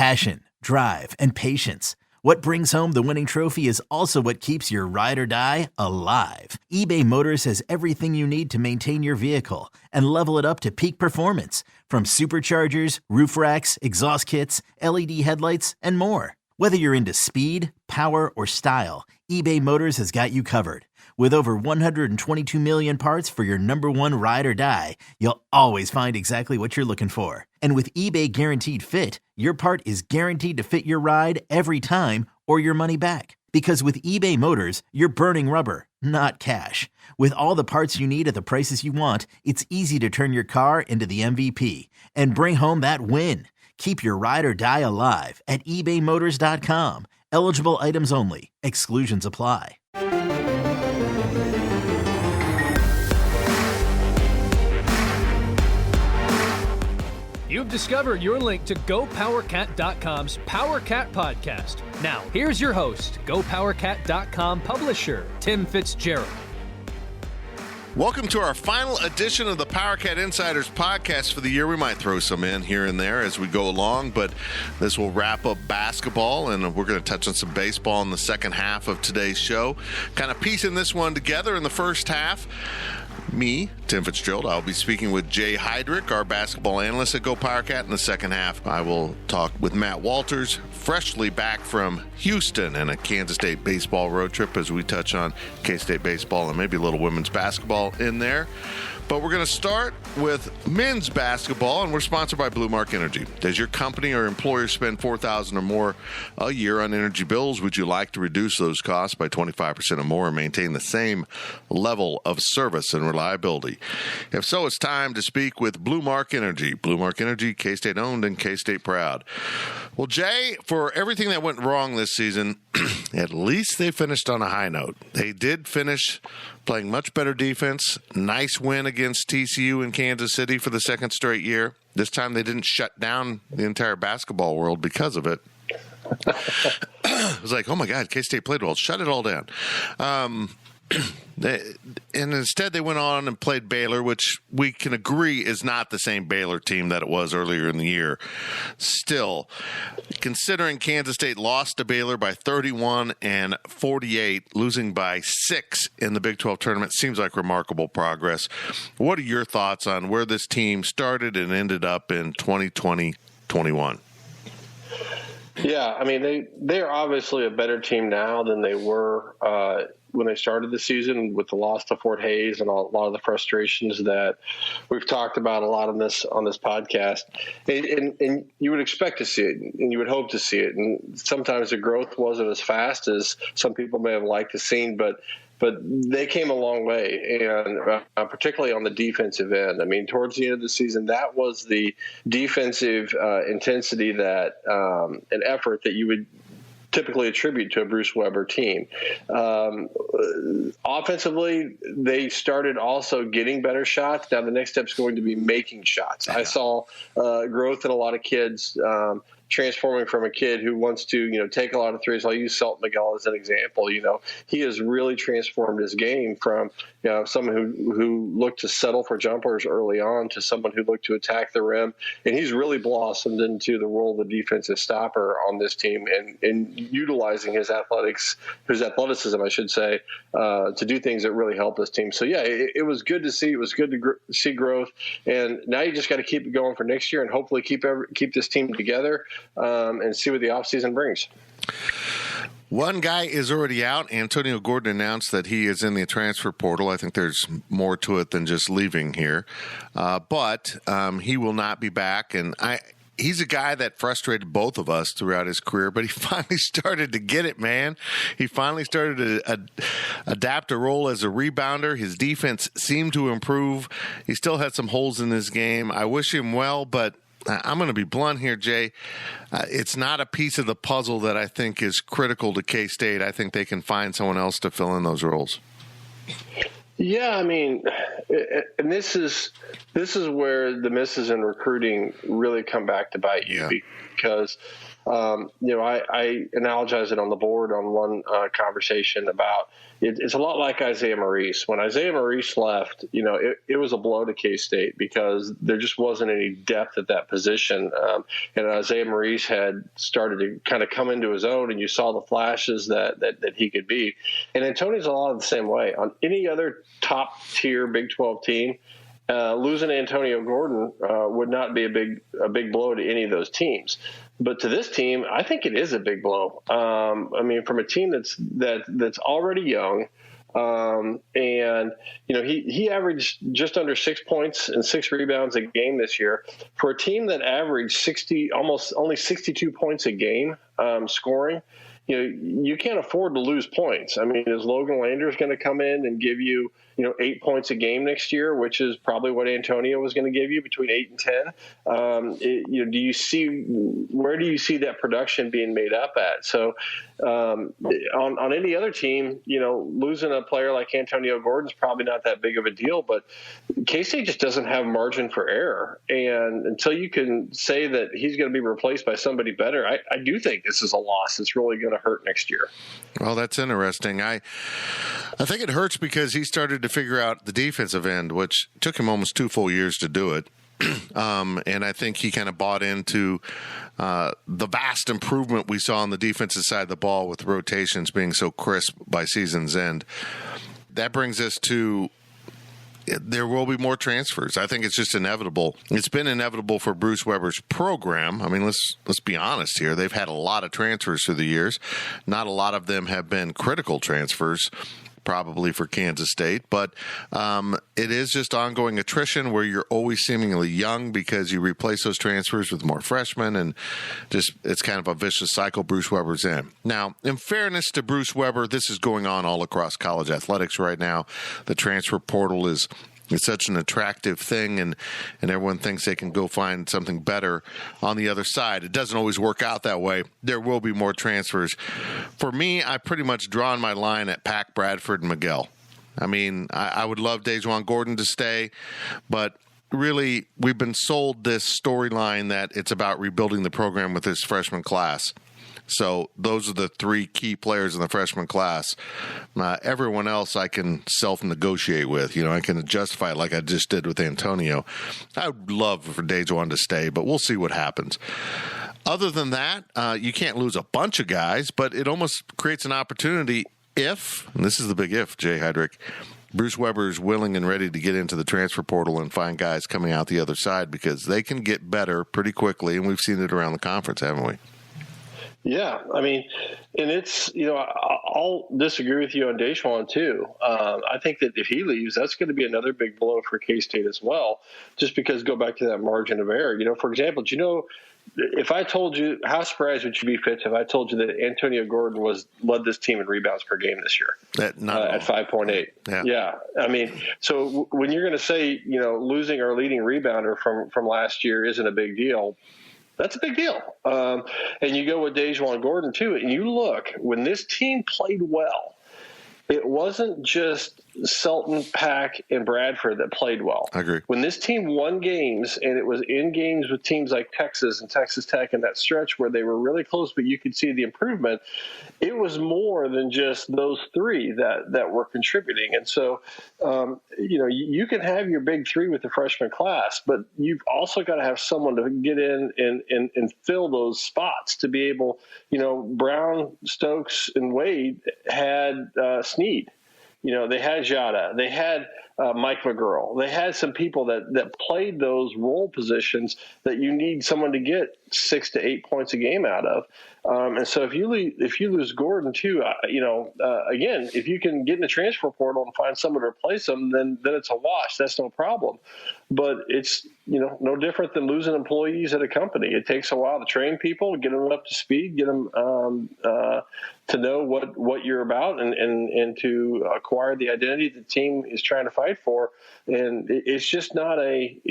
Passion, drive, and patience. What brings home the winning trophy is also what keeps your ride or die alive. eBay Motors has everything you need to maintain your vehicle and level it up to peak performance, from superchargers, roof racks, exhaust kits, LED headlights, and more. Whether you're into speed, power, or style, eBay Motors has got you covered. With over 122 million parts for your number one ride or die, you'll always find exactly what you're looking for. And with eBay Guaranteed Fit, your part is guaranteed to fit your ride every time or your money back. Because with eBay Motors, you're burning rubber, not cash. With all the parts you need at the prices you want, it's easy to turn your car into the MVP and bring home that win. Keep your ride or die alive at ebaymotors.com. Eligible items only. Exclusions apply. You've discovered your link to GoPowerCat.com's PowerCat podcast. Now, here's your host, GoPowerCat.com publisher, Tim Fitzgerald. Welcome to our final edition of the PowerCat Insiders podcast for the year. We might throw some in here and there as we go along, but this will wrap up basketball, and we're going to touch on some baseball in the second half of today's show. Kind of piecing this one together in the first half. Me, Tim Fitzgerald, I'll be speaking with Jay Heidrich, our basketball analyst at Go PowerCat. In the second half, I will talk with Matt Walters, freshly back from Houston and a Kansas State baseball road trip, as we touch on K-State baseball and maybe a little women's basketball in there. But we're going to start with men's basketball, and we're sponsored by Blue Mark Energy. Does your company or employer spend $4,000 or more a year on energy bills? Would you like to reduce those costs by 25% or more and maintain the same level of service and reliability? If so, it's time to speak with Blue Mark Energy. Blue Mark Energy, K-State owned and K-State proud. Well, Jay, for everything that went wrong this season, at least they finished on a high note. They did finish playing much better defense. Nice win against TCU in Kansas City for the second straight year. This time they didn't shut down the entire basketball world because of it. It was like, oh my God, K-State played well. Shut it all down. And instead they went on and played Baylor, which we can agree is not the same Baylor team that it was earlier in the year. Still, considering Kansas State lost to Baylor by 31 and 48, losing by 6 in the Big 12 tournament seems like remarkable progress. What are your thoughts on where this team started and ended up in 2020-21? Yeah, I mean, they're obviously a better team now than they were when they started the season, with the loss to Fort Hays and a lot of the frustrations that we've talked about a lot on this podcast. And you would expect to see it, and you would hope to see it. And sometimes the growth wasn't as fast as some people may have liked to see, but they came a long way, and particularly on the defensive end. I mean, towards the end of the season, that was the defensive intensity that an effort that you would typically attribute to a Bruce Weber team. Offensively, they started also getting better shots. Now the next step is going to be making shots. I saw growth in a lot of kids, transforming from a kid who wants to, take a lot of threes. I'll use Selton Miguel as an example. He has really transformed his game from, someone who looked to settle for jumpers early on to someone who looked to attack the rim. And he's really blossomed into the role of the defensive stopper on this team, and utilizing his athleticism, I should say, to do things that really help this team. So yeah, it was good to see. It was good to see growth. And now you just got to keep it going for next year, and hopefully keep this team together. And see what the offseason brings. One guy is already out. Antonio Gordon announced that he is in the transfer portal. I think there's more to it than just leaving here. But he will not be back. And he's a guy that frustrated both of us throughout his career, but he finally started to get it, man. He finally started to adapt a role as a rebounder. His defense seemed to improve. He still had some holes in his game. I wish him well, but I'm going to be blunt here, Jay. It's not a piece of the puzzle that I think is critical to K-State. I think they can find someone else to fill in those roles. Yeah, I mean, and this is where the misses in recruiting really come back to bite you, because I analogize it on the board on one conversation about, it's a lot like Isaiah Maurice. When Isaiah Maurice left, it was a blow to K-State because there just wasn't any depth at that position. And Isaiah Maurice had started to kind of come into his own, and you saw the flashes that he could be. And Antonio's a lot of the same way. On any other top-tier Big 12 team, losing Antonio Gordon would not be a big blow to any of those teams. But to this team, I think it is a big blow. From a team that's already young, and he averaged just under 6 points and 6 rebounds a game this year for a team that averaged only 62 points a game scoring. You can't afford to lose points. Is Logan Landers going to come in and give you 8 points a game next year, which is probably what Antonio was going to give you, between 8 and 10? Where do you see that production being made up at? So on any other team, losing a player like Antonio Gordon is probably not that big of a deal, but K-State just doesn't have margin for error. And until you can say that he's going to be replaced by somebody better, I do think this is a loss that's really going to hurt next year. Well, that's interesting. I think it hurts because he started to figure out the defensive end, which took him almost 2 full years to do it. And I think he kind of bought into the vast improvement we saw on the defensive side of the ball with rotations being so crisp by season's end. That brings us to there will be more transfers. I think it's just inevitable. It's been inevitable for Bruce Weber's program. Let's be honest here. They've had a lot of transfers through the years. Not a lot of them have been critical transfers, probably for Kansas State, but it is just ongoing attrition where you're always seemingly young because you replace those transfers with more freshmen, and just it's kind of a vicious cycle Bruce Weber's in. Now, in fairness to Bruce Weber, this is going on all across college athletics right now. The transfer portal is such an attractive thing, and everyone thinks they can go find something better on the other side. It doesn't always work out that way. There will be more transfers. For me, I pretty much drawn my line at Pack, Bradford, and Miguel. I would love Dajuan Gordon to stay, but really, we've been sold this storyline that it's about rebuilding the program with this freshman class. So those are the 3 key players in the freshman class. Everyone else I can self-negotiate with. I can justify it like I just did with Antonio. I would love for Dajuan to stay, but we'll see what happens. Other than that, you can't lose a bunch of guys, but it almost creates an opportunity if, and this is the big if, Jay Heidrich, Bruce Weber is willing and ready to get into the transfer portal and find guys coming out the other side, because they can get better pretty quickly, and we've seen it around the conference, haven't we? Yeah, and it's, I'll disagree with you on Dajuan too. I think that if he leaves, that's going to be another big blow for K-State as well, just because go back to that margin of error. For example, if I told you, how surprised would you be, Fitz, if I told you that Antonio Gordon led this team in rebounds per game this year at 5.8? Yeah. So when you're going to say, losing our leading rebounder from last year isn't a big deal, that's a big deal. And you go with Dajuan Gordon, too, and you look, when this team played well, it wasn't just Selton, Pack, and Bradford that played well. I agree. When this team won games, and it was in games with teams like Texas and Texas Tech and that stretch where they were really close, but you could see the improvement, it was more than just those 3 that were contributing. And so, you can have your big 3 with the freshman class, but you've also got to have someone to get in and fill those spots to be able, Brown, Stokes, and Wade had Snead. They had Jada. They had Mike McGurl. They had some people that played those role positions that you need someone to get 6 to 8 points a game out of. And so if you lose Gordon too, again, if you can get in the transfer portal and find someone to replace him, then it's a wash. That's no problem. But it's no different than losing employees at a company. It takes a while to train people, get them up to speed, get them to know what you're about, and to acquire the identity the team is trying to fight for. And it's just not a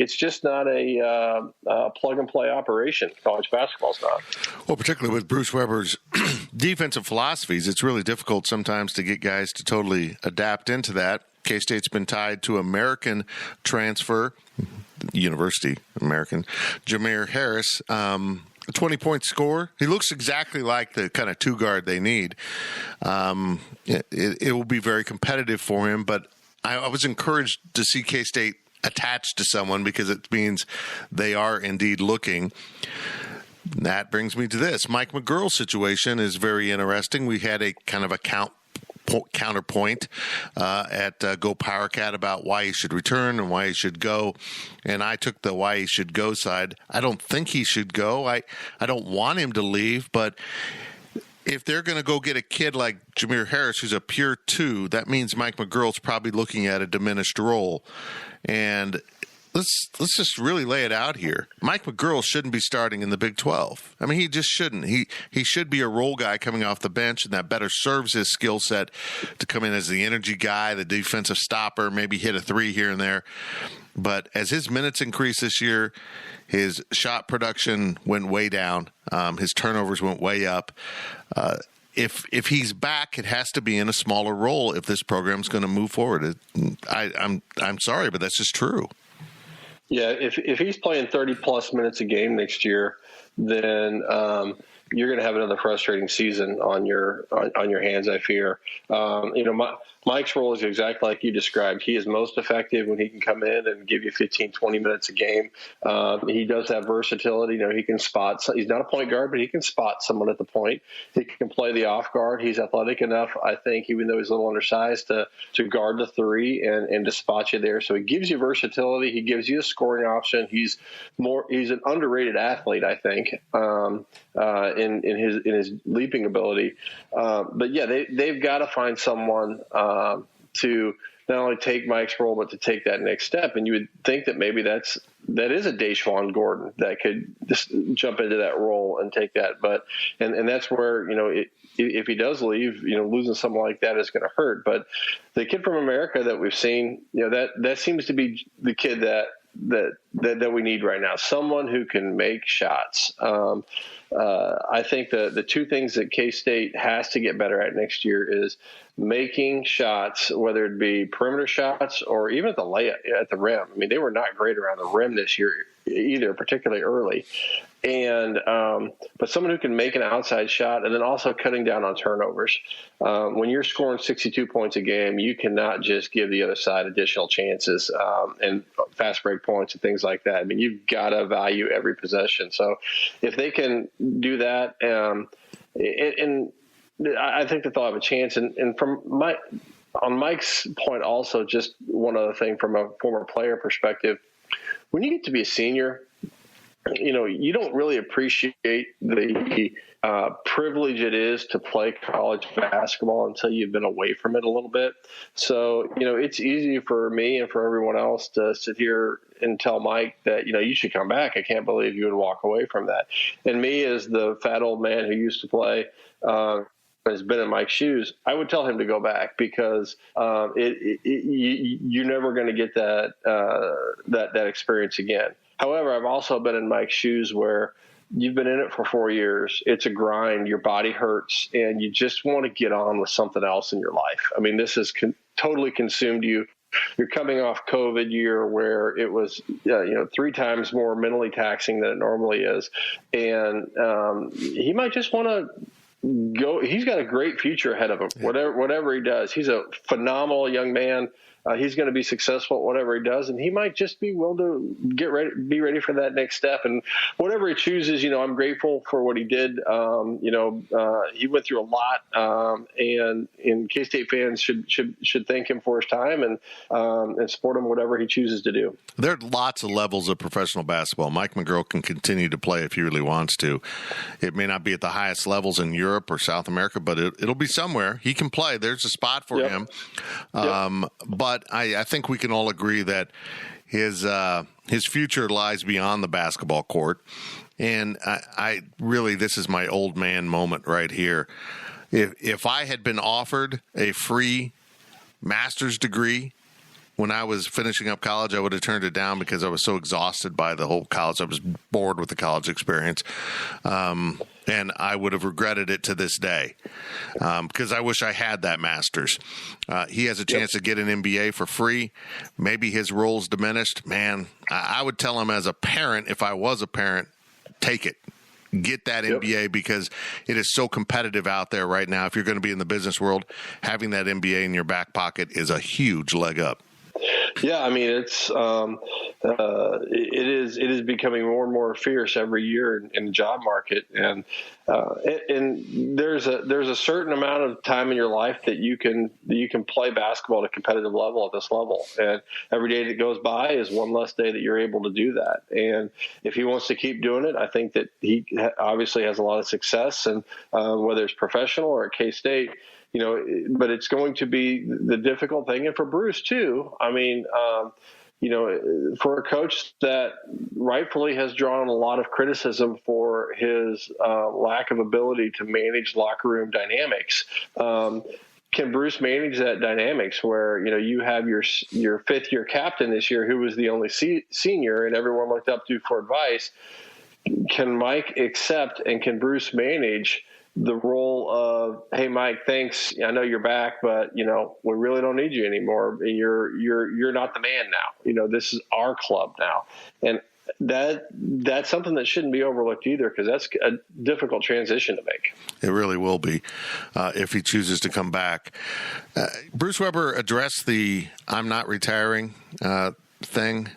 plug and play operation. College basketball's not. Well, particularly with Bruce Weber's defensive philosophies, it's really difficult sometimes to get guys to totally adapt into that. K-State's been tied to American transfer, University American, Jameer Harris. a 20-point scorer. He looks exactly like the kind of two guard they need. It will be very competitive for him, but I was encouraged to see K-State attached to someone because it means they are indeed looking. That brings me to this. Mike McGuirl's situation is very interesting. We had a kind of a counterpoint at Go Power Cat about why he should return and why he should go, and I took the why he should go side. I don't think he should go. I don't want him to leave, but if they're going to go get a kid like Jameer Harris, who's a pure 2, that means Mike McGuirl's probably looking at a diminished role. And let's just really lay it out here. Mike McGuirl shouldn't be starting in the Big 12. I mean, he just shouldn't. He should be a role guy coming off the bench, and that better serves his skill set to come in as the energy guy, the defensive stopper, maybe hit a 3 here and there. But as his minutes increased this year, his shot production went way down. His turnovers went way up. If he's back, it has to be in a smaller role if this program's going to move forward. I'm sorry, but that's just true. Yeah, if he's playing 30-plus minutes a game next year, then you're going to have another frustrating season on your hands, I fear. Mike's role is exactly like you described. He is most effective when he can come in and give you 15, 20 minutes a game. He does have versatility. He can spot. He's not a point guard, but he can spot someone at the point. He can play the off guard. He's athletic enough, I think, even though he's a little undersized, to guard the 3 and to spot you there. So he gives you versatility. He gives you a scoring option. He's an underrated athlete, I think, in his leaping ability. But yeah, they've got to find someone to not only take Mike's role, but to take that next step. And you would think that maybe that is a Deshaun Gordon that could just jump into that role and take that. But and that's where if he does leave, losing someone like that is going to hurt. But the kid from America that we've seen, that seems to be the kid that we need right now. Someone who can make shots. I think the two things that K-State has to get better at next year is making shots, whether it be perimeter shots or even at the rim. I mean, they were not great around the rim this year either, particularly early. And but someone who can make an outside shot and then also cutting down on turnovers. When you're scoring 62 points a game, you cannot just give the other side additional chances and fast break points and things like that. I mean, you've got to value every possession. So if they can do that, and I think that they'll have a chance. And on Mike's point also, just one other thing from a former player perspective, when you get to be a senior, you don't really appreciate the privilege it is to play college basketball until you've been away from it a little bit. So, it's easy for me and for everyone else to sit here and tell Mike that, you should come back. I can't believe you would walk away from that. And me, as the fat old man who used to play, has been in Mike's shoes, I would tell him to go back because you're never going to get that experience again. However, I've also been in Mike's shoes where you've been in it for 4 years. It's a grind. Your body hurts, and you just want to get on with something else in your life. I mean, this has totally consumed you. You're coming off COVID year where it was, 3 times more mentally taxing than it normally is. And he might just want to go. He's got a great future ahead of him. Whatever he does, he's a phenomenal young man. He's going to be successful at whatever he does, and he might just be willing to be ready for that next step. And whatever he chooses, I'm grateful for what he did. He went through a lot, and K-State fans should thank him for his time and support him whatever he chooses to do. There are lots of levels of professional basketball. Mike McGuirl can continue to play if he really wants to. It may not be at the highest levels in Europe or South America, but it'll be somewhere. He can play. There's a spot for him. But I think we can all agree that his future lies beyond the basketball court. And I really, this is my old man moment right here. If I had been offered a free master's degree when I was finishing up college, I would have turned it down because I was so exhausted by the whole college. I was bored with the college experience. And I would have regretted it to this day because I wish I had that master's. He has a chance to get an MBA for free. Maybe his role's diminished. Man, I would tell him as a parent, if I was a parent, take it. get that MBA because it is so competitive out there right now. If you're going to be in the business world, having that MBA in your back pocket is a huge leg up. Yeah, I mean, it is becoming more and more fierce every year in the job market, and there's a certain amount of time in your life that you can play basketball at a competitive level at this level, and every day that goes by is one less day that you're able to do that. And if he wants to keep doing it, I think that he obviously has a lot of success, and whether it's professional or at K-State. But it's going to be the difficult thing. And for Bruce too, I mean, for a coach that rightfully has drawn a lot of criticism for his lack of ability to manage locker room dynamics, can Bruce manage that dynamics where, you have your fifth year captain this year, who was the only senior and everyone looked up to for advice? Can Mike accept and can Bruce manage the role of, hey, Mike, thanks. I know you're back, but we really don't need you anymore. You're not the man now. This is our club now, and that's something that shouldn't be overlooked either, because that's a difficult transition to make. It really will be if he chooses to come back. Bruce Weber addressed the "I'm not retiring" thing.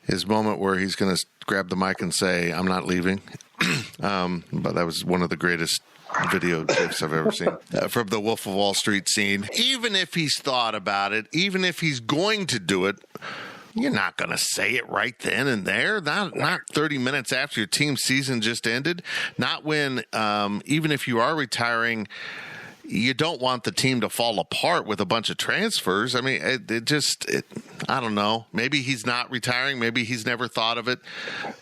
His moment where he's going to grab the mic and say, "I'm not leaving." But that was one of the greatest video clips I've ever seen from the Wolf of Wall Street scene. Even if he's thought about it, even if he's going to do it, you're not going to say it right then and there. Not 30 minutes after your team's season just ended. Not when, even if you are retiring, you don't want the team to fall apart with a bunch of transfers. I mean, I don't know. Maybe he's not retiring. Maybe he's never thought of it.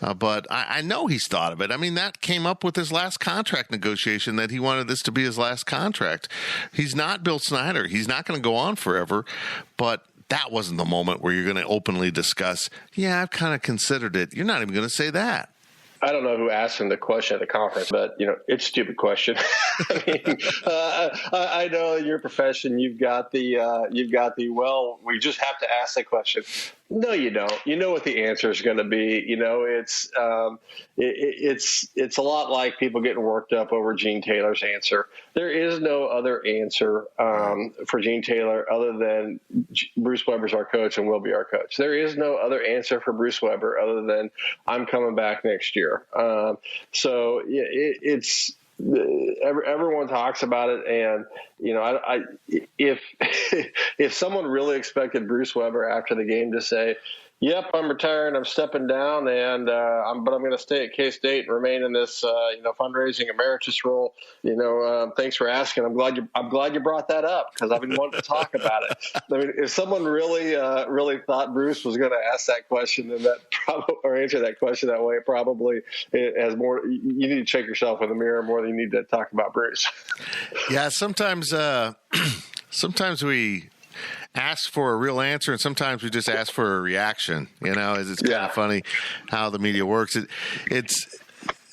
But I know he's thought of it. I mean, that came up with his last contract negotiation, that he wanted this to be his last contract. He's not Bill Snyder. He's not going to go on forever. But that wasn't the moment where you're going to openly discuss, yeah, I've kind of considered it. You're not even going to say that. I don't know who asked him the question at the conference, but it's a stupid question. I know in your profession you've got the well, we just have to ask that question. No, you don't. You know what the answer is going to be. It's a lot like people getting worked up over Gene Taylor's answer. There is no other answer for Gene Taylor other than Bruce Weber's our coach and will be our coach. There is no other answer for Bruce Weber other than I'm coming back next year. So it's everyone talks about it, and if someone really expected Bruce Weber after the game to say, "Yep, I'm retiring. I'm stepping down, and I'm going to stay at K-State and remain in this fundraising emeritus role." Thanks for asking. I'm glad you brought that up, because I've been wanting to talk about it. I mean, if someone really thought Bruce was going to ask that question, then or answer that question that way, it has more. You need to check yourself in the mirror more than you need to talk about Bruce. Yeah, sometimes we ask for a real answer, and sometimes we just ask for a reaction. It's kind of funny how the media works. It's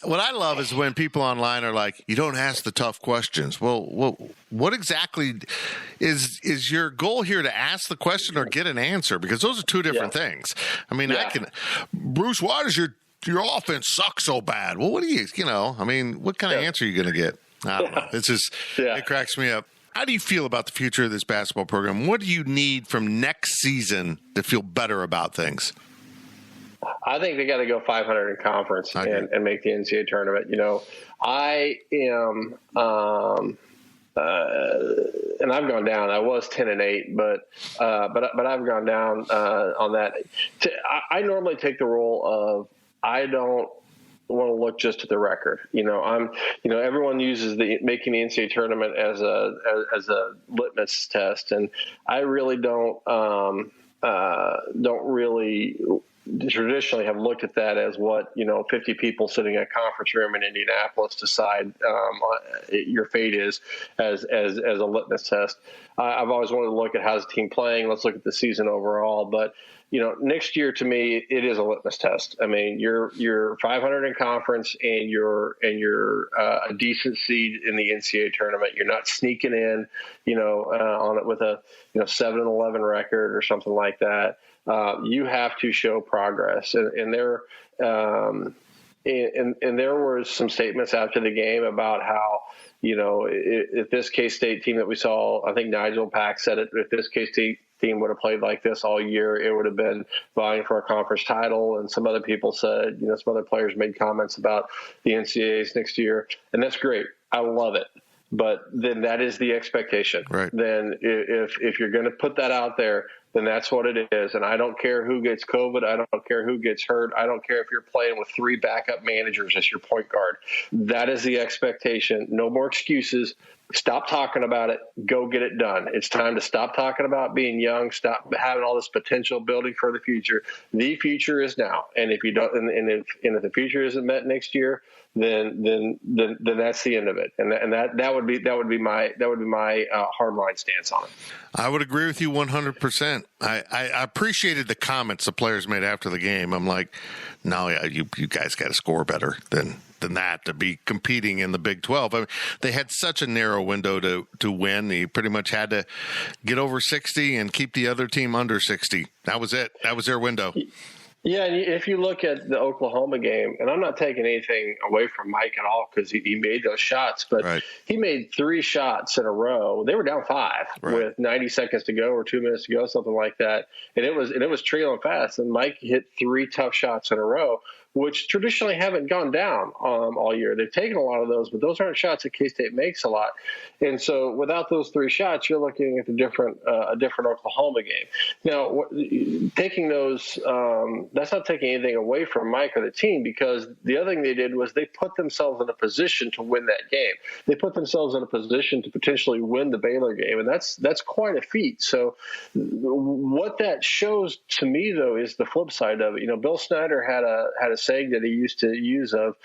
what I love is when people online are like, "You don't ask the tough questions." Well, what exactly is your goal here? To ask the question or get an answer? Because those are two different things. I mean, Bruce, why does your offense suck so bad? Well, what do you what kind of answer are you going to get? I don't know. It's just it cracks me up. How do you feel about the future of this basketball program? What do you need from next season to feel better about things? I think they got to go 500 in conference and make the NCAA tournament. I am, and I've gone down. I was 10-8, but I've gone down on that. I normally take the role of I don't want to look just at the record. Everyone uses making the NCAA tournament as a litmus test, and I really don't really traditionally have looked at that as what 50 people sitting in a conference room in Indianapolis decide your fate is as a litmus test. I've always wanted to look at how's the team playing. Let's look at the season overall, but next year to me, it is a litmus test. I mean, you're 500 in conference, and you're a decent seed in the NCAA tournament. You're not sneaking in, on it with a 7-11 record or something like that. You have to show progress, and there. and there were some statements after the game about how, if this K-State team that we saw, I think Nigel Pack said it, if this K-State team would have played like this all year, it would have been vying for a conference title. And some other people said, some other players made comments about the NCAAs next year. And that's great. I love it. But then that is the expectation. Right. Then if you're going to put that out there, then that's what it is. And I don't care who gets COVID. I don't care who gets hurt. I don't care if you're playing with 3 backup managers as your point guard. That is the expectation. No more excuses. Stop talking about it. Go get it done. It's time to stop talking about being young. Stop having all this potential building for the future. The future is now. And if you don't, and if the future isn't met next year, then that's the end of it. And that would be my hardline stance on it. I would agree with you 100%. I appreciated the comments the players made after the game. I'm like, no, yeah, you guys got to score better than that to be competing in the Big 12. I mean, they had such a narrow window to win. They pretty much had to get over 60 and keep the other team under 60. That was it. That was their window. Yeah, and if you look at the Oklahoma game, and I'm not taking anything away from Mike at all because he made those shots, but right. He made 3 shots in a row. They were down 5 right. with 90 seconds to go or 2 minutes to go, something like that, and it was trailing fast. And Mike hit 3 tough shots in a row, which traditionally haven't gone down all year. They've taken a lot of those, but those aren't shots that K-State makes a lot. And so without those 3 shots, you're looking at a different Oklahoma game. Now, taking those, that's not taking anything away from Mike or the team, because the other thing they did was they put themselves in a position to win that game. They put themselves in a position to potentially win the Baylor game, and that's quite a feat. So what that shows to me, though, is the flip side of it. Bill Snyder had a saying that he used to use of,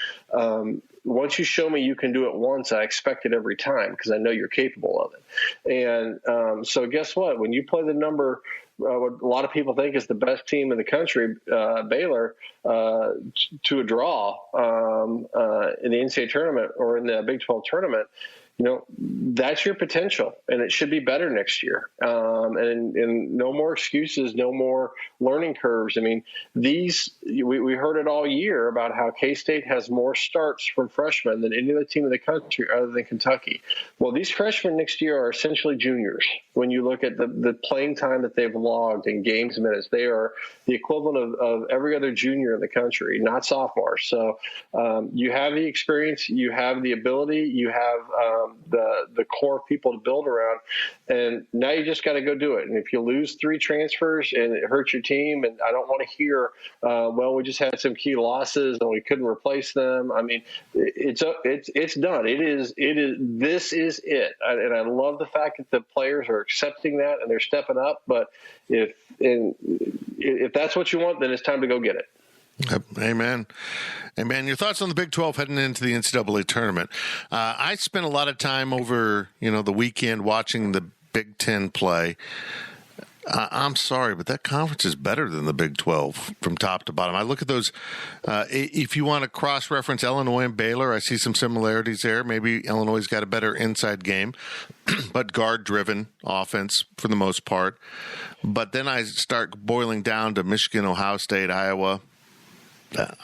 once you show me you can do it once, I expect it every time because I know you're capable of it. And so guess what? When you play the number, what a lot of people think is the best team in the country, Baylor, to a draw in the NCAA tournament or in the Big 12 tournament, that's your potential, and it should be better next year. And no more excuses, no more learning curves. I mean, we heard it all year about how K-State has more starts from freshmen than any other team in the country other than Kentucky. Well, these freshmen next year are essentially juniors. When you look at the playing time that they've logged in games minutes, they are the equivalent of every other junior in the country, not sophomores. So you have the experience, you have the ability, you have the core of people to build around, and now you just got to go do it. And if you lose 3 transfers and it hurts your team, and I don't want to hear, well, we just had some key losses and we couldn't replace them. I mean, it's done. This is it. And I love the fact that the players are accepting that and they're stepping up. But if that's what you want, then it's time to go get it. Amen. Your thoughts on the Big 12 heading into the NCAA tournament? I spent a lot of time over, the weekend watching the Big 10 play. I'm sorry, but that conference is better than the Big 12 from top to bottom. I look at those. If you want to cross-reference Illinois and Baylor, I see some similarities there. Maybe Illinois' got a better inside game, but guard-driven offense for the most part. But then I start boiling down to Michigan, Ohio State, Iowa.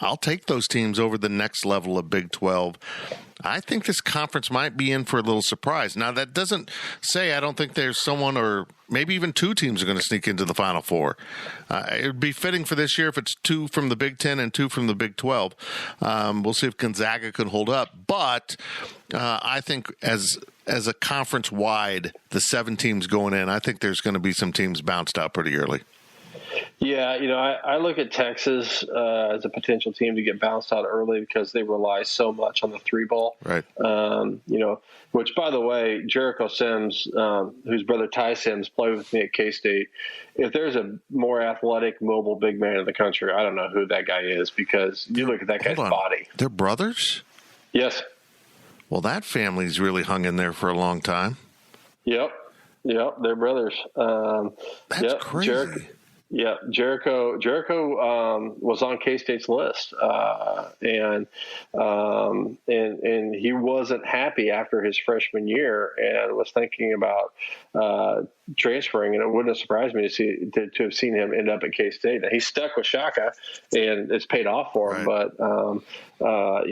I'll take those teams over the next level of Big 12. I think this conference might be in for a little surprise. Now, that doesn't say I don't think there's someone or maybe even 2 teams are going to sneak into the Final Four. It would be fitting for this year if it's 2 from the Big 10 and 2 from the Big 12. We'll see if Gonzaga can hold up. But I think as a conference-wide, the 7 teams going in, I think there's going to be some teams bounced out pretty early. Yeah, I look at Texas as a potential team to get bounced out early because they rely so much on the 3 ball. Right. Which, by the way, Jericho Sims, whose brother Ty Sims played with me at K-State, if there's a more athletic, mobile big man in the country, I don't know who that guy is, because you look at that guy's body. They're brothers? Yes. Well, that family's really hung in there for a long time. Yep, they're brothers. That's crazy. Yeah, Jericho was on K-State's list, and he wasn't happy after his freshman year and was thinking about transferring. And it wouldn't have surprised me to have seen him end up at K-State. Now, he's stuck with Shaka, and it's paid off for him. Right. But I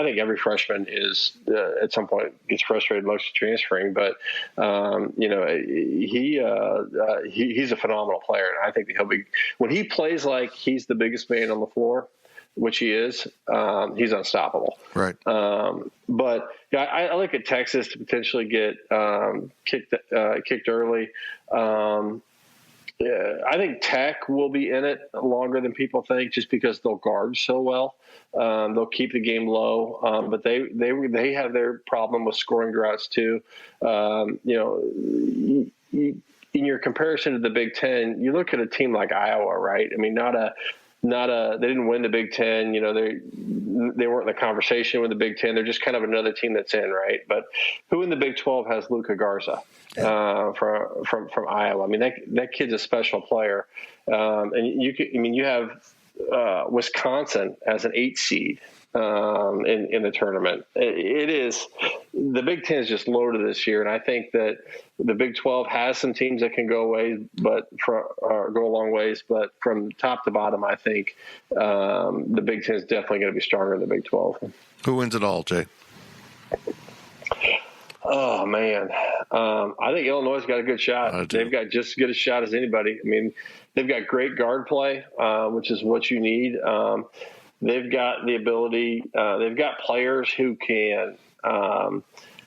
think every freshman is at some point gets frustrated, looks at transferring. But he's a phenomenal player, and I think he'll be, when he plays like he's the biggest man on the floor, which he is, he's unstoppable. Right. But I look at Texas to potentially get kicked early. I think Tech will be in it longer than people think, just because they'll guard so well. They'll keep the game low, but they have their problem with scoring droughts too. In your comparison to the Big Ten, you look at a team like Iowa, right? I mean, they didn't win the Big Ten. They weren't in the conversation with the Big Ten. They're just kind of another team that's in, right? But who in the Big 12 has Luka Garza from Iowa? I mean, that kid's a special player. And you have Wisconsin as an 8 seed in the tournament. The Big Ten is just loaded this year, and I think that the Big 12 has some teams that can go a long ways, but from top to bottom, I think the Big Ten is definitely going to be stronger than the Big 12. Who wins it all, Jay? Oh man, I think Illinois has got a good shot. They've got just as good a shot as anybody. I mean, they've got great guard play, which is what you need. They've got the ability. They've got players who can,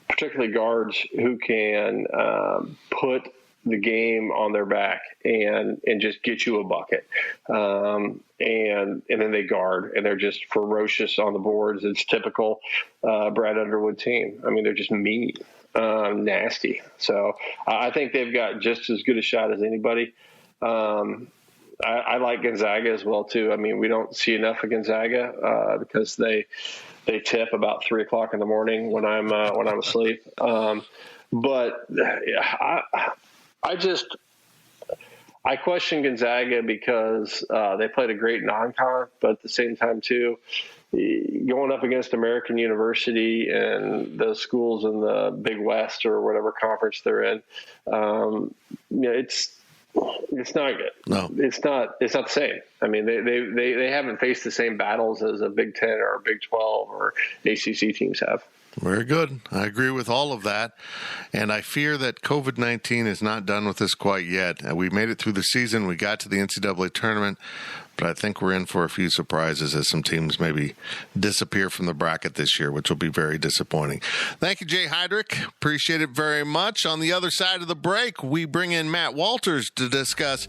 particularly guards, who can put the game on their back and just get you a bucket. And then they guard, and they're just ferocious on the boards. It's typical Brad Underwood team. I mean, they're just mean, nasty. So I think they've got just as good a shot as anybody. I like Gonzaga as well too. I mean, we don't see enough of Gonzaga because they tip about 3:00 in the morning when I'm asleep. But I question Gonzaga because they played a great non-con, but at the same time too, going up against American University and the schools in the Big West or whatever conference they're in, it's not good. No, it's not the same. I mean, they haven't faced the same battles as a Big Ten or a Big 12 or ACC teams have. Very good. I agree with all of that. And I fear that COVID-19 is not done with us quite yet. We made it through the season. We got to the NCAA tournament. But I think we're in for a few surprises as some teams maybe disappear from the bracket this year, which will be very disappointing. Thank you, Jay Heidrich. Appreciate it very much. On the other side of the break, we bring in Matt Walters to discuss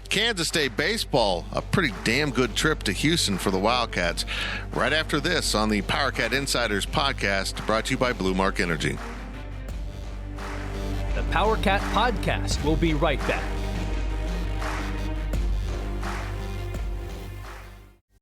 Kansas State baseball, a pretty damn good trip to Houston for the Wildcats. Right after this on the PowerCat Insiders podcast, brought to you by Blue Mark Energy. The PowerCat podcast will be right back.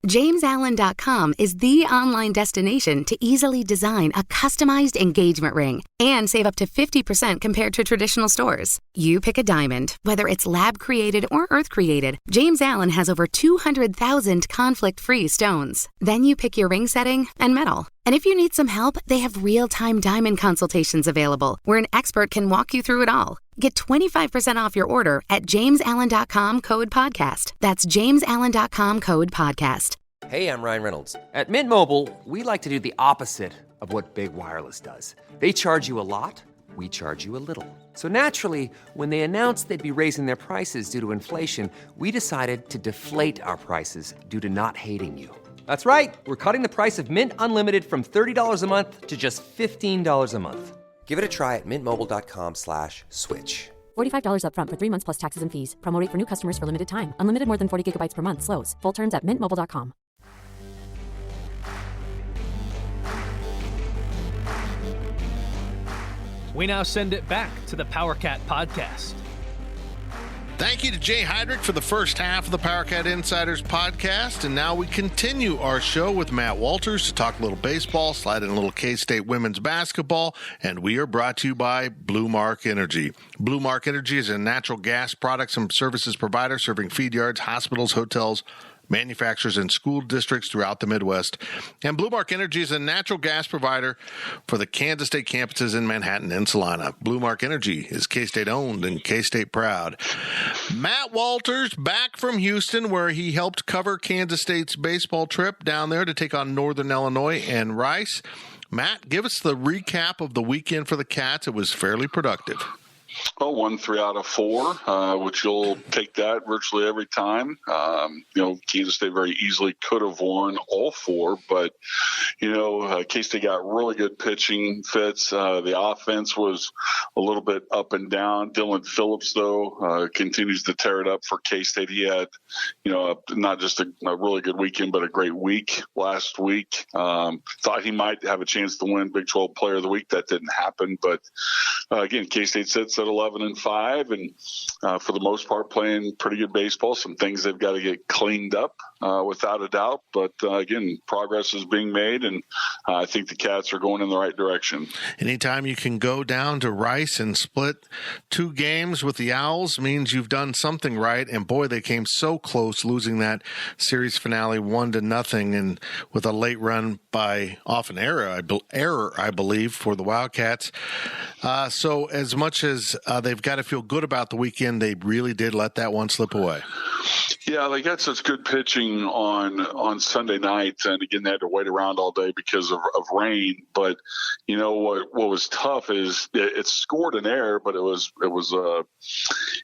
JamesAllen.com is the online destination to easily design a customized engagement ring and save up to 50% compared to traditional stores. You pick a diamond, whether it's lab-created or earth-created, James Allen has over 200,000 conflict-free stones. Then you pick your ring setting and metal. And if you need some help, they have real-time diamond consultations available, where an expert can walk you through it all. Get 25% off your order at JamesAllen.com code podcast. That's JamesAllen.com code podcast. Hey, I'm Ryan Reynolds. At Mint Mobile, we like to do the opposite of what Big Wireless does. They charge you a lot, we charge you a little. So naturally, when they announced they'd be raising their prices due to inflation, we decided to deflate our prices due to not hating you. That's right. We're cutting the price of Mint Unlimited from $30 a month to just $15 a month. Give it a try at mintmobile.com/switch. $45 up front for 3 months plus taxes and fees. Promo rate for new customers for limited time. Unlimited more than 40 gigabytes per month. Slows full terms at mintmobile.com. We now send it back to the PowerCat podcast. Thank you to Jay Heidrich for the first half of the PowerCat Insiders podcast. And now we continue our show with Matt Walters to talk a little baseball, slide in a little K-State women's basketball. And we are brought to you by Blue Mark Energy. Blue Mark Energy is a natural gas products and services provider serving feed yards, hospitals, hotels, manufacturers, and school districts throughout the Midwest. And Blue Mark Energy is a natural gas provider for the Kansas State campuses in Manhattan and Salina. Blue Mark Energy is K-State owned and K-State proud. Matt Walters back from Houston, where he helped cover Kansas State's baseball trip down there to take on Northern Illinois and Rice. Matt, give us the recap of the weekend for the Cats. It was fairly productive. Oh, won 3 out of 4, which you'll take that virtually every time. Kansas State very easily could have won all 4, but, K-State got really good pitching fits. The offense was a little bit up and down. Dylan Phillips, though, continues to tear it up for K-State. He had, not just a really good weekend, but a great week last week. Thought he might have a chance to win Big 12 Player of the Week. That didn't happen, but again, K-State sits at 11-5, and for the most part playing pretty good baseball. Some things they've got to get cleaned up, without a doubt. But again, progress is being made, and I think the Cats are going in the right direction. Anytime you can go down to Rice and split 2 games with the Owls means you've done something right. And boy, they came so close, losing that series finale 1-0, and with a late run by off an error, I believe, for the Wildcats. So as much as they've got to feel good about the weekend, they really did let that one slip away. Yeah, they got such good pitching on Sunday night, and again, they had to wait around all day because of rain. But what was tough is it scored an error, but it was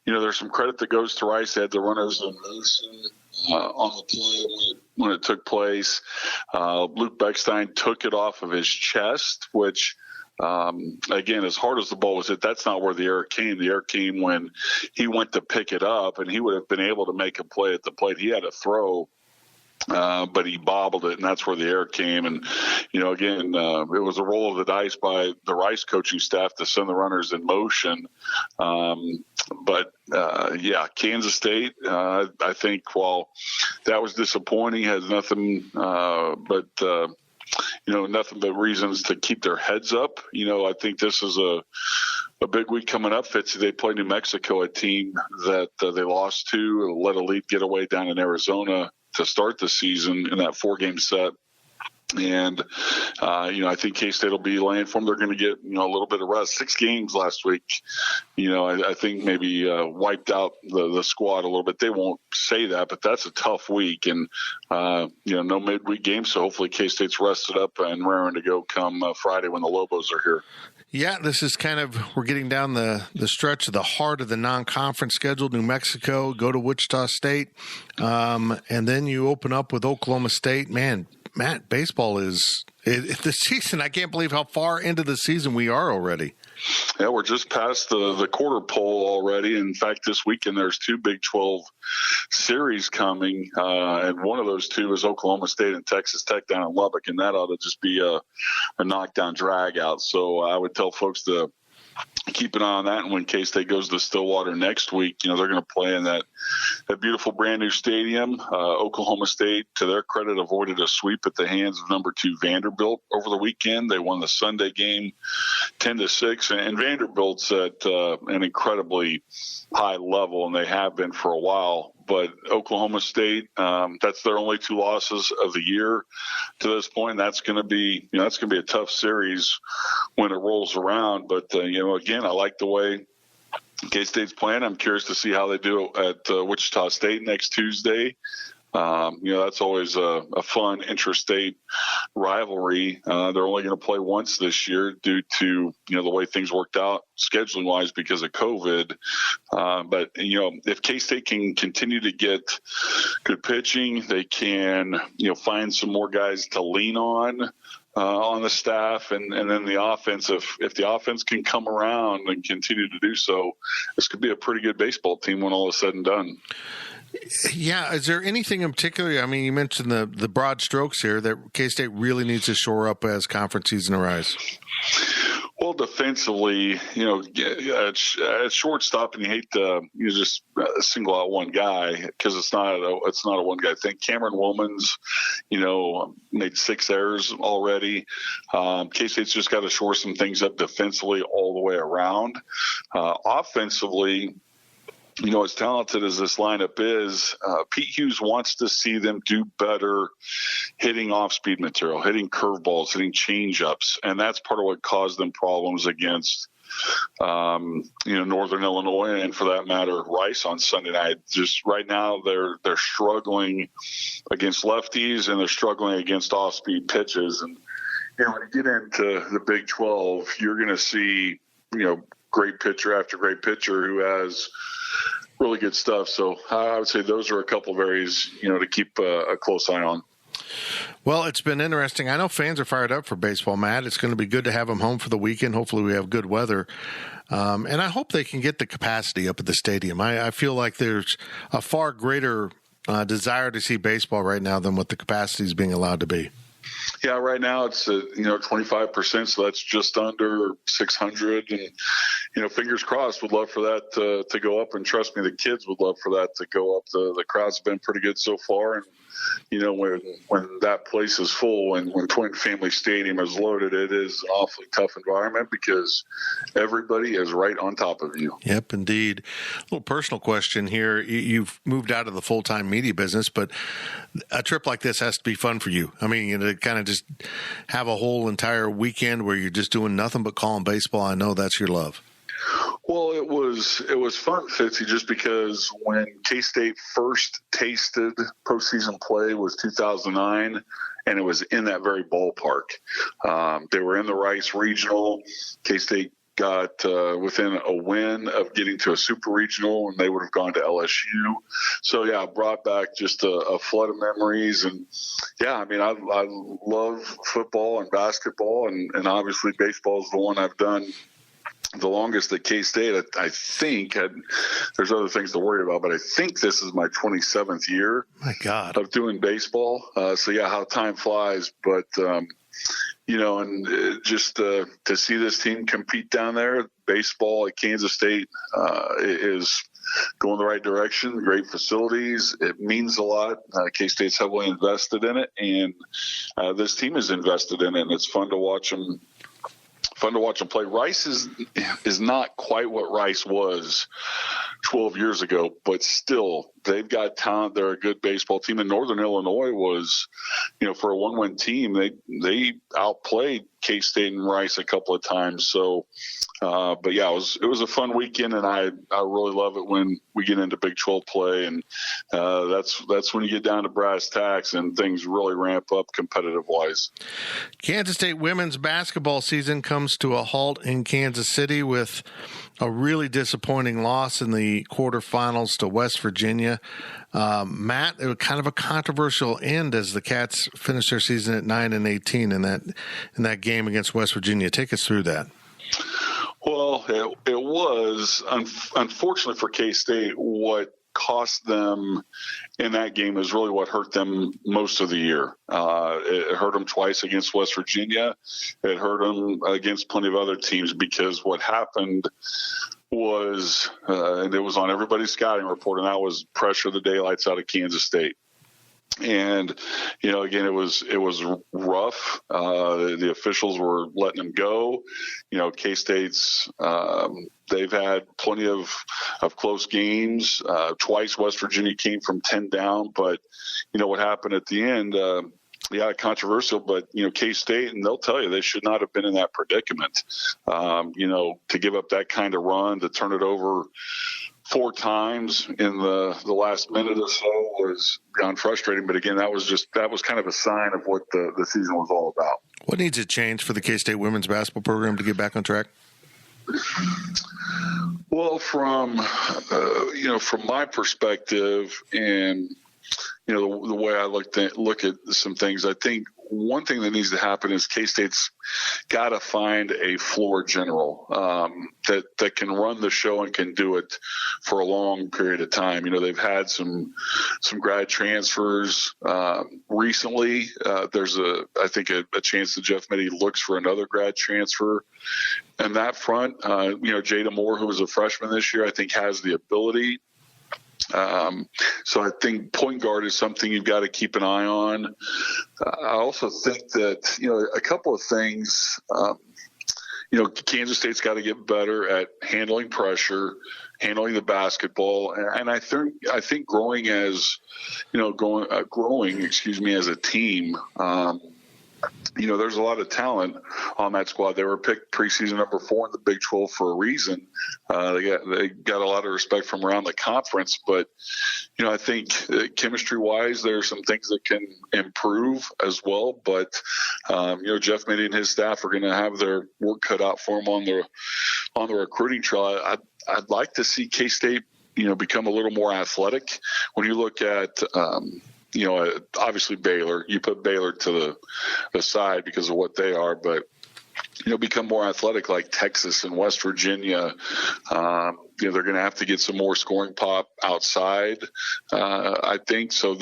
there's some credit that goes to Rice. They had the runners in motion on the play when it took place. Luke Beckstein took it off of his chest, which. Again, as hard as the ball was hit, that's not where the error came. The error came when he went to pick it up, and he would have been able to make a play at the plate. He had a throw, but he bobbled it, and that's where the error came. And, again, it was a roll of the dice by the Rice coaching staff to send the runners in motion. Kansas State, I think, while that was disappointing, has nothing nothing but reasons to keep their heads up. I think this is a big week coming up, Fitzy. They play New Mexico, a team that they lost to, let a lead get away down in Arizona to start the season in that 4-game set. And, I think K-State will be laying for them. They're going to get, a little bit of rest. 6 games last week, I think maybe wiped out the squad a little bit. They won't say that, but that's a tough week. And, no midweek games. So hopefully K-State's rested up and raring to go come Friday when the Lobos are here. Yeah, this is we're getting down the stretch of the heart of the non-conference schedule. New Mexico, go to Wichita State, and then you open up with Oklahoma State. Man, Matt, baseball is the season. I can't believe how far into the season we are already. Yeah, we're just past the quarter pole already. In fact, this weekend there's 2 Big 12 series coming, and one of those 2 is Oklahoma State and Texas Tech down in Lubbock, and that ought to just be a knockdown drag out. So I would tell folks to keep an eye on that. And when K-State goes to Stillwater next week, they're going to play in that beautiful brand new stadium. Oklahoma State, to their credit, avoided a sweep at the hands of number 2 Vanderbilt over the weekend. They won the Sunday game 10-6, and Vanderbilt's at an incredibly high level, and they have been for a while. But Oklahoma State, that's their only 2 losses of the year to this point. That's going to be, that's going to be a tough series when it rolls around. But again, I like the way K-State's playing. I'm curious to see how they do at Wichita State next Tuesday. That's always a fun interstate rivalry. They're only going to play once this year due to, the way things worked out scheduling wise because of COVID. But if K-State can continue to get good pitching, they can, find some more guys to lean on the staff, and then the offense. If the offense can come around and continue to do so, this could be a pretty good baseball team when all is said and done. Yeah, is there anything in particular? I mean, you mentioned the broad strokes here that K-State really needs to shore up as conference season arrives. Well, Well, defensively, at shortstop, and you hate to just single out one guy because it's not a one guy thing. Cameron Wilmans, made 6 errors already. K-State's just got to shore some things up defensively all the way around. Offensively, as talented as this lineup is, Pete Hughes wants to see them do better hitting off-speed material, hitting curveballs, hitting change-ups, and that's part of what caused them problems against Northern Illinois, and for that matter, Rice on Sunday night. Just right now, they're struggling against lefties, and they're struggling against off-speed pitches. And when you get into the Big 12, you're going to see great pitcher after great pitcher who has really good stuff. So I would say those are a couple of areas, to keep a close eye on. Well, it's been interesting. I know fans are fired up for baseball, Matt. It's going to be good to have them home for the weekend. Hopefully we have good weather. And I hope they can get the capacity up at the stadium. I feel like there's a far greater desire to see baseball right now than what the capacity is being allowed to be. Yeah, right now it's 25%, so that's just under 600, and fingers crossed. Would love for that to go up, and trust me, the kids would love for that to go up. The crowd's been pretty good so far, and when that place is full and when Twin Family Stadium is loaded, it is an awfully tough environment because everybody is right on top of you. Yep, indeed. A little personal question here. You've moved out of the full-time media business, but a trip like this has to be fun for you. I mean, to kind of just have a whole entire weekend where you're just doing nothing but calling baseball. I know that's your love. Well, it was fun, Fitzy, just because when K-State first tasted postseason play was 2009, and it was in that very ballpark. They were in the Rice Regional. K-State got within a win of getting to a super regional, and they would have gone to LSU. So, yeah, brought back just a flood of memories. And, yeah, I mean, I love football and basketball, and obviously baseball is the one I've done the longest at K-State. I think there's other things to worry about, but I think this is my 27th year of doing baseball. So, yeah, how time flies. But, and just to see this team compete down there, baseball at Kansas State is going the right direction, great facilities. It means a lot. K-State's heavily invested in it, and this team is invested in it, and it's fun to watch them play. Rice is not quite what Rice was 12 years ago, but still they've got talent. They're a good baseball team. And Northern Illinois was, for a one-win team, they outplayed K-State and Rice a couple of times. So, but yeah, it was a fun weekend, and I really love it when we get into Big 12 play, and that's when you get down to brass tacks and things really ramp up competitive-wise. Kansas State women's basketball season comes to a halt in Kansas City with a really disappointing loss in the quarterfinals to West Virginia. Matt, it was kind of a controversial end as the Cats finished their season at 9-18 in that game against West Virginia. Take us through that. Well, it was, unfortunately for K-State, what cost them in that game is really what hurt them most of the year. It hurt them twice against West Virginia. It hurt them against plenty of other teams because what happened was, and it was on everybody's scouting report, and that was pressure the daylights out of Kansas State. And, again, it was rough. The officials were letting them go. K-State's, they've had plenty of close games. Twice West Virginia came from 10 down, but, what happened at the end, controversial, but, K-State, and they'll tell you they should not have been in that predicament. To give up that kind of run, to turn it over 4 times in the last minute or so was beyond frustrating. But again, that was kind of a sign of what the season was all about. What needs to change for the K-State women's basketball program to get back on track? Well, from my perspective, and the way I look at some things, I think one thing that needs to happen is K-State's got to find a floor general that can run the show and can do it for a long period of time. They've had some grad transfers recently. There's I think a chance that Jeff Mittie looks for another grad transfer. And that front, Jada Moore, who was a freshman this year, I think has the ability. So I think point guard is something you've got to keep an eye on. I also think that, a couple of things, Kansas State's got to get better at handling pressure, handling the basketball. And I think growing as a team, there's a lot of talent on that squad. They were picked preseason number 4 in the Big 12 for a reason. They got a lot of respect from around the conference, but I think chemistry-wise, there are some things that can improve as well. But Jeff Mittie and his staff are going to have their work cut out for them on the recruiting trail. I'd like to see K-State become a little more athletic. When you look at obviously Baylor, you put Baylor to the side because of what they are, but, become more athletic like Texas and West Virginia. They're going to have to get some more scoring pop outside, I think. So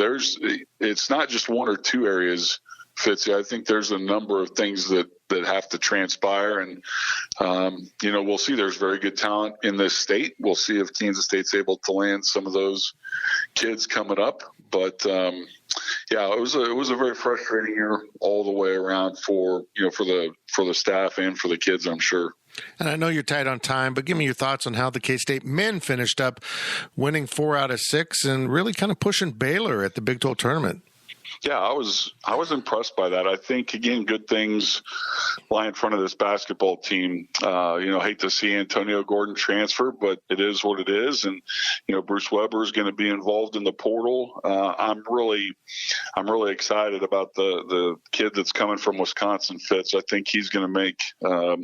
it's not just one or two areas, Fitzy. I think there's a number of things that have to transpire. And, we'll see. There's very good talent in this state. We'll see if Kansas State's able to land some of those kids coming up. But, it was a very frustrating year all the way around for the staff and for the kids, I'm sure. And I know you're tight on time, but give me your thoughts on how the K-State men finished up winning 4 out of 6 and really kind of pushing Baylor at the Big 12 tournament. Yeah, I was impressed by that. I think, again, good things lie in front of this basketball team. Hate to see Antonio Gordon transfer, but it is what it is. And, Bruce Weber is going to be involved in the portal. I'm really excited about the kid that's coming from Wisconsin, Fitz. I think he's going to make a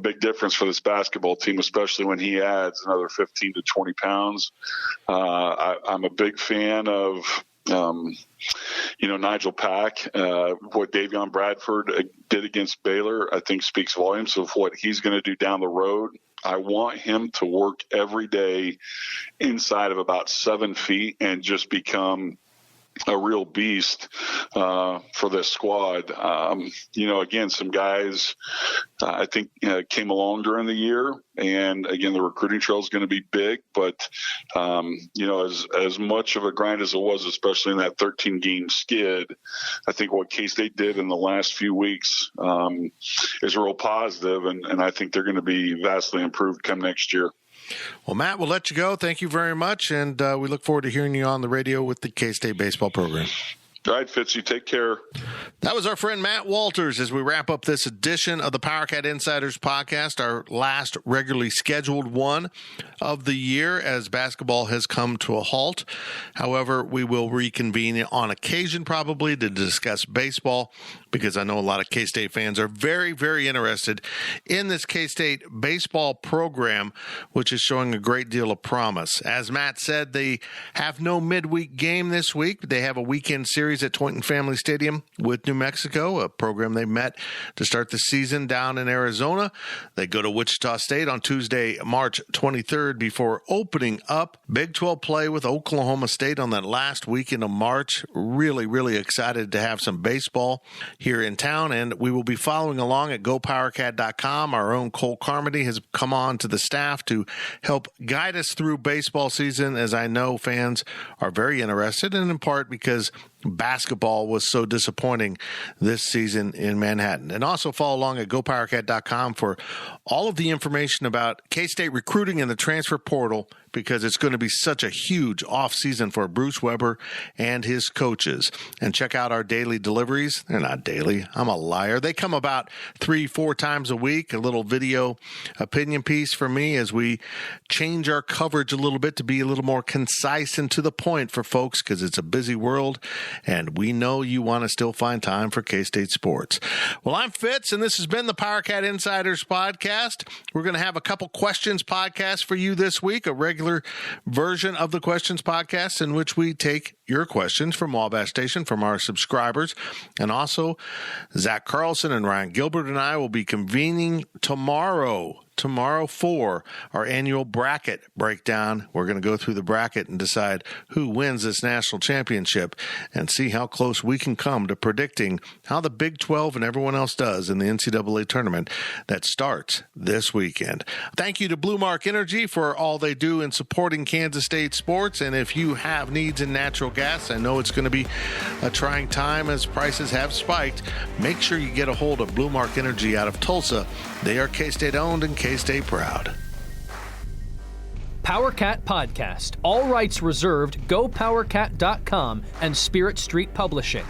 big difference for this basketball team, especially when he adds another 15 to 20 pounds. I'm a big fan of Nigel Pack, what Davion Bradford did against Baylor, I think speaks volumes of what he's going to do down the road. I want him to work every day inside of about 7 feet and just become a real beast for this squad. Again, some guys I think came along during the year, and again, the recruiting trail is going to be big. But as much of a grind as it was, especially in that 13-game skid, I think what K-State did in the last few weeks is real positive, and I think they're going to be vastly improved come next year. Well, Matt, we'll let you go. Thank you very much, and we look forward to hearing you on the radio with the K-State baseball program. All right, Fitzy, take care. That was our friend Matt Walters as we wrap up this edition of the PowerCat Insiders podcast, our last regularly scheduled one of the year as basketball has come to a halt. However, we will reconvene on occasion probably to discuss baseball because I know a lot of K-State fans are very, very interested in this K-State baseball program, which is showing a great deal of promise. As Matt said, they have no midweek game this week. They have a weekend series at Tointon Family Stadium with New Mexico, a program they met to start the season down in Arizona. They go to Wichita State on Tuesday, March 23rd before opening up Big 12 play with Oklahoma State on that last weekend of March. Really, really excited to have some baseball here in town, and we will be following along at GoPowerCat.com. Our own Cole Carmody has come on to the staff to help guide us through baseball season, as I know fans are very interested, and in part because basketball was so disappointing this season in Manhattan. And also follow along at GoPowerCat.com for all of the information about K-State recruiting and the transfer portal, because it's going to be such a huge offseason for Bruce Weber and his coaches. And check out our daily deliveries. They're not daily. I'm a liar. They come about 3-4 times a week, a little video opinion piece for me as we change our coverage a little bit to be a little more concise and to the point for folks, because it's a busy world, and we know you want to still find time for K-State sports. Well, I'm Fitz, and this has been the PowerCat Insiders podcast. We're going to have a couple questions podcast for you this week, a regular version of the questions podcast in which we take your questions from Wabash Station from our subscribers. And also, Zach Carlson and Ryan Gilbert and I will be convening tomorrow for our annual bracket breakdown. We're going to go through the bracket and decide who wins this national championship and see how close we can come to predicting how the Big 12 and everyone else does in the NCAA tournament that starts this weekend. Thank you to Blue Mark Energy for all they do in supporting Kansas State sports. And if you have needs in natural gas, I know it's going to be a trying time as prices have spiked. Make sure you get a hold of Blue Mark Energy out of Tulsa. They are K-State owned and K-State proud. PowerCat Podcast. All rights reserved. GoPowerCat.com and Spirit Street Publishing.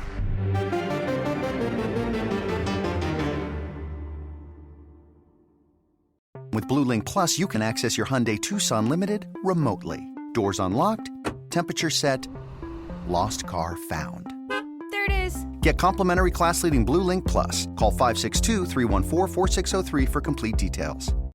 With Blue Link Plus, you can access your Hyundai Tucson Limited remotely. Doors unlocked, temperature set, lost car found. There it is. Get complimentary class-leading Blue Link Plus. Call 562-314-4603 for complete details.